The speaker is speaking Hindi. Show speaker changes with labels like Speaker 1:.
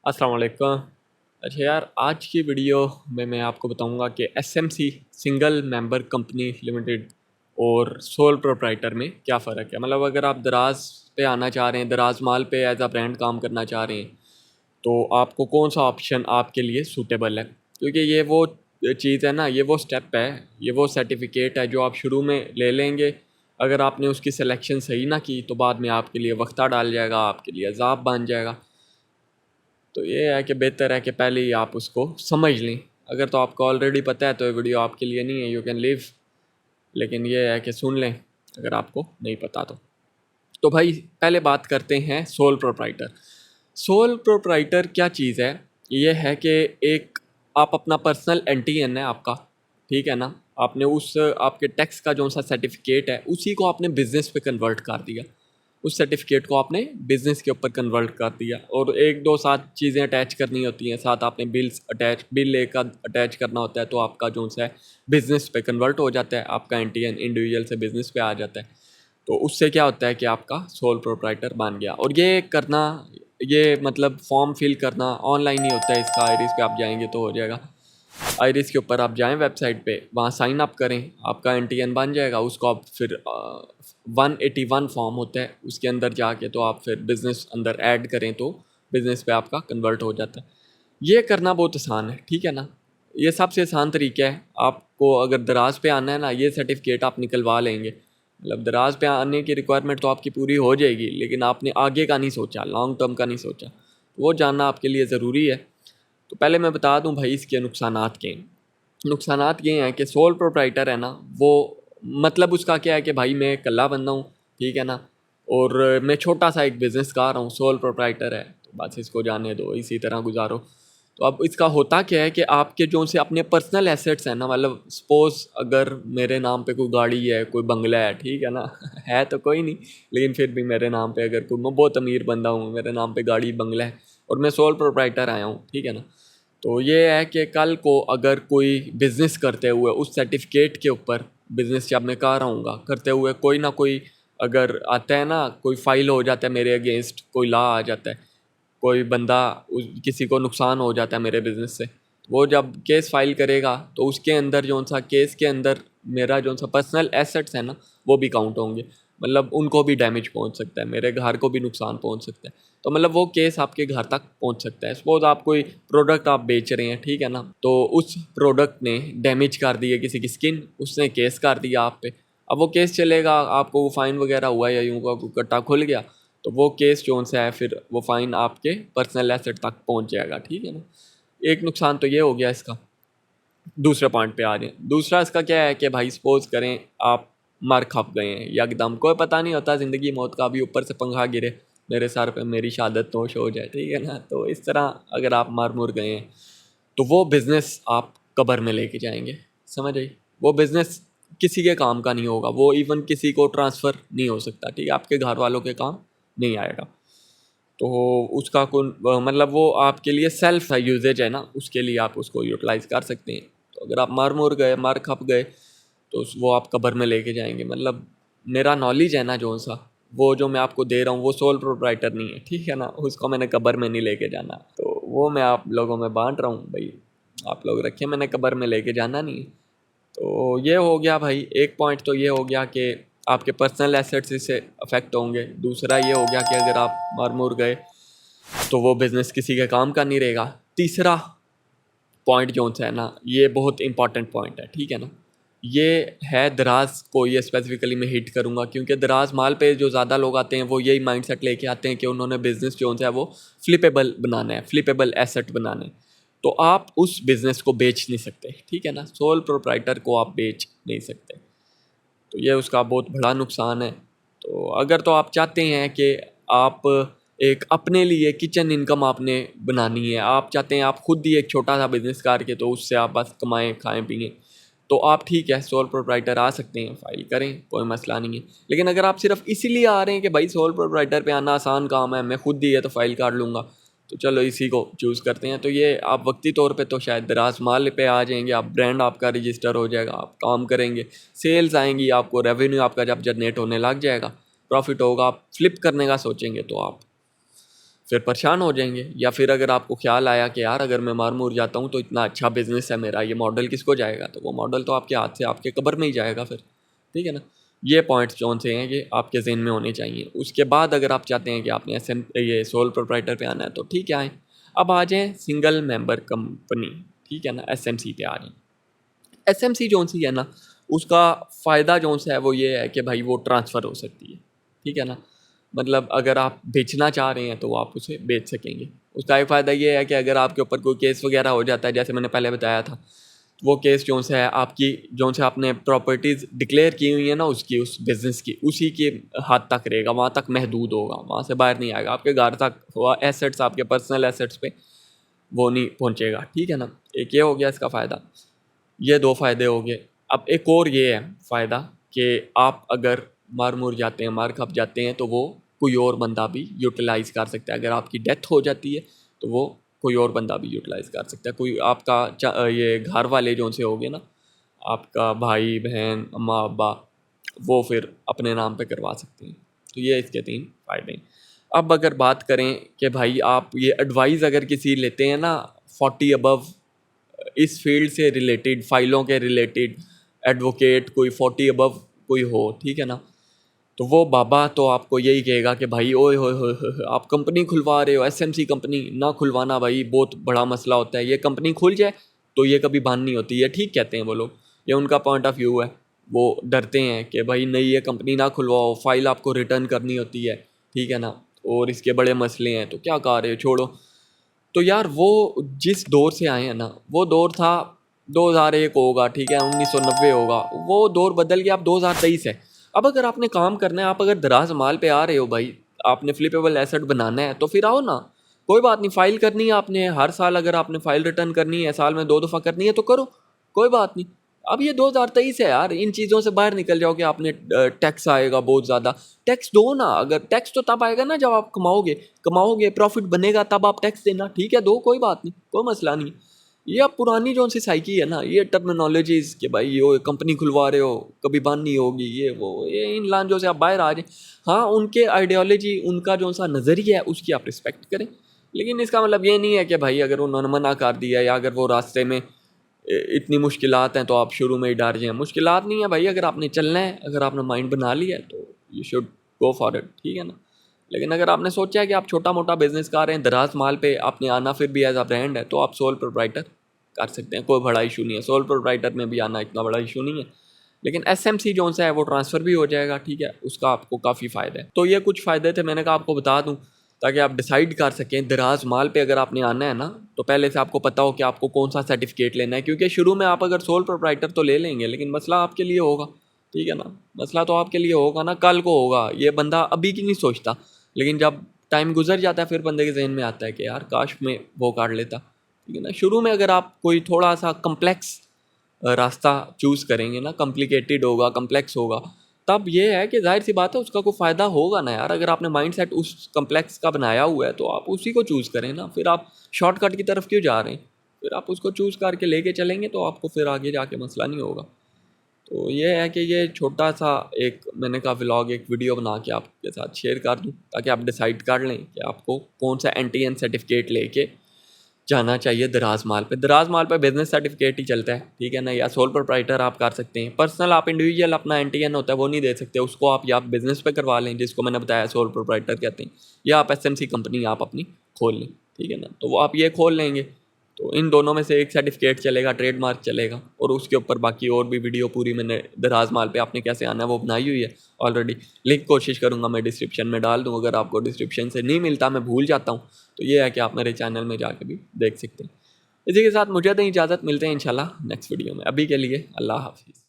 Speaker 1: अस्सलाम वालेकुम। अच्छा यार, आज की वीडियो में मैं आपको बताऊंगा कि SMC single member company limited और सोल प्रोप्राइटर में क्या फ़र्क है। मतलब अगर आप दराज पे आना चाह रहे हैं, दराज माल पे एज अ ब्रांड काम करना चाह रहे हैं, तो आपको कौन सा ऑप्शन आपके लिए सूटेबल है। क्योंकि ये वो चीज़ है ना, ये वो स्टेप है, ये वो सर्टिफिकेट है जो आप शुरू में ले लेंगे। अगर आपने उसकी सिलेक्शन सही ना की तो बाद में आपके लिए वक्ता डाल जाएगा, आपके लिए अजाब बन जाएगा। तो ये है कि बेहतर है कि पहले ही आप उसको समझ लें। अगर तो आपको ऑलरेडी पता है तो ये वीडियो आपके लिए नहीं है, यू कैन लीव। लेकिन ये है कि सुन लें अगर आपको नहीं पता तो भाई पहले बात करते हैं सोल प्रोप्राइटर। सोल प्रोप्राइटर क्या चीज़ है? ये है कि एक आप अपना पर्सनल एनटीएन है आपका, ठीक है ना। आपने उस आपके टैक्स का जो सा सर्टिफिकेट है उसी को आपने बिज़नेस पे कन्वर्ट कर दिया। उस सर्टिफिकेट को आपने बिज़नेस के ऊपर कन्वर्ट कर दिया और एक दो साथ चीज़ें अटैच करनी होती हैं, साथ आपने बिल लेकर अटैच करना होता है, तो आपका जो सा है बिज़नेस पे कन्वर्ट हो जाता है, आपका एनटीएन इंडिविजुअल से बिज़नेस पे आ जाता है। तो उससे क्या होता है कि आपका सोल प्रोप्राइटर बन गया। और ये करना, ये मतलब फॉर्म फिल करना ऑनलाइन ही होता है इसका। आइरिस पे आप जाएंगे तो हो जाएगा। आइरिस के ऊपर आप जाएं वेबसाइट पे, वहाँ साइन अप करें, आपका एनटीएन बन जाएगा। उसको आप फिर 181 फॉर्म होता है, उसके अंदर जाके तो आप फिर बिज़नेस अंदर ऐड करें तो बिज़नेस पे आपका कन्वर्ट हो जाता है। ये करना बहुत आसान है, ठीक है ना। ये सबसे आसान तरीका है। आपको अगर दराज पे आना है ना, ये सर्टिफिकेट आप निकलवा लेंगे। मतलब दराज पे आने की रिक्वायरमेंट तो आपकी पूरी हो जाएगी, लेकिन आपने आगे का नहीं सोचा, लॉन्ग टर्म का नहीं सोचा, वो जानना आपके लिए ज़रूरी है। तो पहले मैं बता दूं भाई इसके नुकसानात के। नुकसानात ये हैं कि सोल प्रोप्राइटर है ना, वो मतलब उसका क्या है कि भाई मैं इकल्ला बंदा हूँ, ठीक है ना, और मैं छोटा सा एक बिज़नेस कर रहा हूँ, सोल प्रोप्राइटर है तो बस इसको जाने दो, इसी तरह गुजारो। तो अब इसका होता क्या है कि आपके जो से अपने पर्सनल एसेट्स हैं ना, मतलब सपोज़ अगर मेरे नाम पे कोई गाड़ी है, कोई बंगला है, ठीक है ना है तो कोई नहीं, लेकिन फिर भी मेरे नाम पे अगर कोई, मैं बहुत अमीर बंदा हूँ, मेरे नाम पे गाड़ी बंगला है और मैं सोल प्रोप्राइटर आया हूँ, ठीक है ना। तो ये है कि कल को अगर कोई बिज़नेस करते हुए उस सर्टिफिकेट के ऊपर, बिज़नेस जब मैं कर रहा करते हुए कोई ना कोई अगर आता है ना, कोई फाइल हो जाता है मेरे अगेंस्ट, कोई लॉ आ जाता है, कोई बंदा किसी को नुकसान हो जाता है मेरे बिज़नेस से, वो जब केस फाइल करेगा तो उसके अंदर जो सा केस के अंदर मेरा जो सा पर्सनल एसेट्स है ना, वो भी काउंट होंगे। मतलब उनको भी डैमेज पहुंच सकता है, मेरे घर को भी नुकसान पहुंच सकता है। तो मतलब वो केस आपके घर तक पहुंच सकता है। सपोज आप कोई प्रोडक्ट आप बेच रहे हैं, ठीक है ना, तो उस प्रोडक्ट ने डैमेज कर दी है किसी की स्किन, उसने केस कर दिया आप पे। अब वो केस चलेगा, आपको वो फाइन वगैरह हुआ या यूँ का कट्टा खुल गया, तो वो केस जोन से है, फिर वो फ़ाइन आपके पर्सनल एसेट तक पहुंच जाएगा, ठीक है ना। एक नुकसान तो ये हो गया इसका। दूसरे पॉइंट पे आ रहे हैं। दूसरा इसका क्या है कि भाई सपोज करें आप मर खप गए हैं एकदम, कोई पता नहीं होता ज़िंदगी मौत का, अभी ऊपर से पंखा गिरे मेरे सर पे, मेरी शहादत नोश हो जाए, ठीक है ना। तो इस तरह अगर आप मर मुर गए हैं तो वो बिज़नेस आप कब्र में लेके जाएंगे, समझ आई। वो बिज़नेस किसी के काम का नहीं होगा, वो इवन किसी को ट्रांसफ़र नहीं हो सकता, ठीक है, आपके घर वालों के काम नहीं आएगा। तो उसका कौन मतलब वो आपके लिए सेल्फ है, यूजेज है ना, उसके लिए आप उसको यूटिलाइज़ कर सकते हैं। तो अगर आप मर मुर गए, मर खप गए, तो वो आप कब्र में लेके जाएंगे। मतलब मेरा नॉलेज है ना जो सा, वो जो मैं आपको दे रहा हूँ वो सोल प्रोप्राइटर नहीं है, ठीक है ना, उसको मैंने कब्र में नहीं लेके जाना। तो वो मैं आप लोगों में बांट रहा हूँ भाई, आप लोग रखिए, मैंने कब्र में लेके जाना नहीं है। तो ये हो गया भाई, एक पॉइंट तो ये हो गया कि आपके पर्सनल एसेट्स इससे अफेक्ट होंगे। दूसरा ये हो गया कि अगर आप मर मुर गए तो वो बिज़नेस किसी के काम का नहीं रहेगा। तीसरा पॉइंट जो है ना, ये बहुत इंपॉर्टेंट पॉइंट है, ठीक है ना। ये है दराज को, ये स्पेसिफिकली मैं हिट करूँगा क्योंकि दराज माल पे जो ज़्यादा लोग आते हैं वो यही माइंडसेट लेके आते हैं कि उन्होंने बिज़नेस जो है वो फ्लिपेबल बनाना है, फ्लिपेबल एसेट बनाना है। तो आप उस बिज़नेस को बेच नहीं सकते, ठीक है ना, सोल प्रोप्राइटर को आप बेच नहीं सकते। तो ये उसका बहुत बड़ा नुकसान है। तो अगर तो आप चाहते हैं कि आप एक अपने लिए किचन इनकम आपने बनानी है, आप चाहते हैं आप खुद ही एक छोटा सा बिजनेस करके तो उससे आप बस कमाएं खाएं पिएं, तो आप ठीक है सोल प्रोप्राइटर आ सकते हैं, फाइल करें, कोई मसला नहीं है। लेकिन अगर आप सिर्फ इसीलिए आ रहे हैं कि भाई सोल प्रोप्राइटर पे आना आसान काम है, मैं खुद ही है तो फाइल कर लूँगा, तो चलो इसी को चूज़ करते हैं, तो ये आप वक्ती तौर पे तो शायद दराज माल पे आ जाएंगे, आप ब्रांड आपका रजिस्टर हो जाएगा, आप काम करेंगे, सेल्स आएंगी, आपको रेवेन्यू आपका जब जनरेट होने लग जाएगा, प्रॉफिट होगा, आप फ्लिप करने का सोचेंगे तो आप फिर परेशान हो जाएंगे। या फिर अगर आपको ख्याल आया कि यार अगर मैं मार मुर जाता हूँ तो इतना अच्छा बिजनेस है मेरा, ये मॉडल किसको जाएगा, तो वो मॉडल तो आपके हाथ से आपके कब्र में ही जाएगा फिर, ठीक है ना। ये पॉइंट्स जौन से हैं ये आपके जहन में होने चाहिए। उसके बाद अगर आप चाहते हैं कि आपने ये सोल प्रोप्राइटर पे आना है तो ठीक है आएँ। अब आ जाएँ सिंगल मेंबर कंपनी, ठीक है ना, SMC पे आ जाएँ। SMC जौन सी है ना, उसका फ़ायदा जौन सा है वो ये है कि भाई वो ट्रांसफ़र हो सकती है, ठीक है ना। मतलब अगर आप बेचना चाह रहे हैं तो आप उसे बेच सकेंगे। उसका एक फ़ायदा ये है कि अगर आपके ऊपर कोई केस वगैरह हो जाता है, जैसे मैंने पहले बताया था, वो केस जौन सा है आपकी जौन से आपने प्रॉपर्टीज़ डिक्लेयर की हुई है ना उसकी, उस बिज़नेस की, उसी के हद तक रहेगा, वहाँ तक महदूद होगा, वहाँ से बाहर नहीं आएगा। आपके घर तक वो एसेट्स, आपके पर्सनल एसेट्स पे वो नहीं पहुँचेगा, ठीक है ना। एक ये हो गया इसका फ़ायदा, ये 2 फ़ायदे हो गए। अब एक और ये है फ़ायदा कि आप अगर मर मुर जाते हैं, मार खप जाते हैं, तो वो कोई और बंदा भी यूटिलाइज़ कर सकता है। अगर आपकी डेथ हो जाती है तो वो कोई और बंदा भी यूटिलाइज़ कर सकता है। कोई आपका ये घर वाले जो से हो गए ना, आपका भाई बहन अम्मा अब्बा, वो फिर अपने नाम पे करवा सकते हैं। तो ये इसके 3 फ़ायदे हैं। अब अगर बात करें कि भाई आप ये एडवाइस अगर किसी लेते हैं ना 40 अबव, इस फील्ड से रिलेटेड, फाइलों के रिलेटेड, एडवोकेट कोई 40 अबव कोई हो, ठीक है ना, तो वो बाबा तो आपको यही कहेगा कि भाई ओए होए होए होए होए, आप कंपनी खुलवा रहे हो, SMC कंपनी ना खुलवाना भाई, बहुत बड़ा मसला होता है। ये कंपनी खुल जाए तो ये कभी बंद नहीं होती है, ठीक कहते हैं वो लोग, ये उनका पॉइंट ऑफ व्यू है। वो डरते हैं कि भाई नहीं ये कंपनी ना खुलवाओ, फाइल आपको रिटर्न करनी होती है, ठीक है ना, और इसके बड़े मसले हैं, तो क्या कह रहे हो, छोड़ो। तो यार वो जिस दौर से आए हैं ना, वो दौर था 2001 होगा, ठीक है, 1990 होगा, वो दौर बदल गया, अब 2023 है। अब अगर आपने काम करना है, आप अगर दराज माल पे आ रहे हो भाई, आपने फ्लिपेबल एसेट बनाना है तो फिर आओ ना, कोई बात नहीं, फाइल करनी है आपने हर साल, अगर आपने फाइल रिटर्न करनी है, साल में 2 दफ़ा करनी है तो करो, कोई बात नहीं। अब ये 2023 है यार, इन चीज़ों से बाहर निकल जाओ कि आपने टैक्स आएगा बहुत ज़्यादा। टैक्स दो ना, अगर टैक्स तो तब आएगा ना जब आप कमाओगे प्रॉफिट बनेगा तब आप टैक्स देना, ठीक है, दो, कोई बात नहीं, कोई मसला नहीं। ये अब पुरानी जो सी साइकी है ना, ये टर्मिनोलॉजीज़ कि भाई ये कंपनी खुलवा रहे हो, कभी बंद नहीं होगी, ये वो, ये इन लांझों से आप बाहर आ जाए। हाँ, उनके आइडियोलॉजी, उनका जो सा नज़रिया है उसकी आप रिस्पेक्ट करें, लेकिन इसका मतलब ये नहीं है कि भाई अगर उन्होंने मना कर दिया या अगर वो रास्ते में इतनी मुश्किलात हैं तो आप शुरू में ही डर जाएँ। मुश्किलात नहीं है भाई, अगर आपने चलना है, अगर आपने माइंड बना लिया है तो you should go for it, ठीक है ना। लेकिन अगर आपने सोचा है कि आप छोटा मोटा बिजनेस कर रहे हैं, दराज माल पे आपने आना, फिर भी एज अ ब्रांड है, तो आप सोल प्रोप्राइटर कर सकते हैं, कोई बड़ा इशू नहीं है। सोल प्रोप्राइटर में भी आना इतना बड़ा इशू नहीं है। लेकिन SMC जो सा है वो ट्रांसफ़र भी हो जाएगा, ठीक है, उसका आपको काफ़ी फ़ायदा है। तो ये कुछ फ़ायदे थे, मैंने कहा आपको बता दूँ ताकि आप डिसाइड कर सकें। दराज माल पे अगर आपने आना है ना, तो पहले से आपको पता हो कि आपको कौन सा सर्टिफिकेट लेना है, क्योंकि शुरू में आप अगर सोल प्रोप्राइटर तो ले लेंगे, लेकिन मसला आपके लिए होगा, ठीक है ना। मसला तो आपके लिए होगा ना, कल को होगा। ये बंदा अभी की नहीं सोचता, लेकिन जब टाइम गुजर जाता है फिर बंदे के जहन में आता है कि यार काश मैं वो कर लेता, ठीक है ना। शुरू में अगर आप कोई थोड़ा सा कम्प्लेक्स रास्ता चूज़ करेंगे ना, कॉम्प्लिकेटेड होगा, कम्प्लेक्स होगा, तब ये है कि ज़ाहिर सी बात है उसका कोई फ़ायदा होगा ना यार। अगर आपने माइंडसेट उस कम्प्लेक्स का बनाया हुआ है तो आप उसी को चूज़ करें ना, फिर आप शॉर्टकट की तरफ क्यों जा रहे हैं। फिर आप उसको चूज़ करके लेके चलेंगे तो आपको फिर आगे जाके मसला नहीं होगा। तो ये है कि ये छोटा सा एक मैंने कहा व्लॉग, एक वीडियो बना के आपके साथ शेयर कर दूँ ताकि आप डिसाइड कर लें कि आपको कौन सा NTN सर्टिफिकेट लेके जाना चाहिए दराज माल पे। दराज माल पे बिजनेस सर्टिफिकेट ही चलता है, ठीक है ना, या सोल प्रोप्राइटर आप कर सकते हैं। पर्सनल आप इंडिविजुअल अपना NTN होता है वो नहीं दे सकते, उसको आप या बिज़नेस पे करवा लें, जिसको मैंने बताया सोल प्रोप्राइटर कहते हैं, या आप SMC कंपनी आप अपनी खोल लें, ठीक है ना। तो वो आप ये खोल लेंगे तो इन दोनों में से एक सर्टिफिकेट चलेगा, ट्रेडमार्क चलेगा, और उसके ऊपर बाकी और भी वीडियो पूरी मैंने दराज माल पे आपने कैसे आना है वो बनाई हुई है ऑलरेडी। लिंक कोशिश करूँगा मैं डिस्क्रिप्शन में डाल दूँ, अगर आपको डिस्क्रिप्शन से नहीं मिलता, मैं भूल जाता हूँ, तो ये है कि आप मेरे चैनल में जाके भी देख सकते हैं। इसी के साथ मुझे दें इजाज़त, मिलते हैं इंशाल्लाह नेक्स्ट वीडियो में। अभी के लिए अल्लाह हाफ़िज़।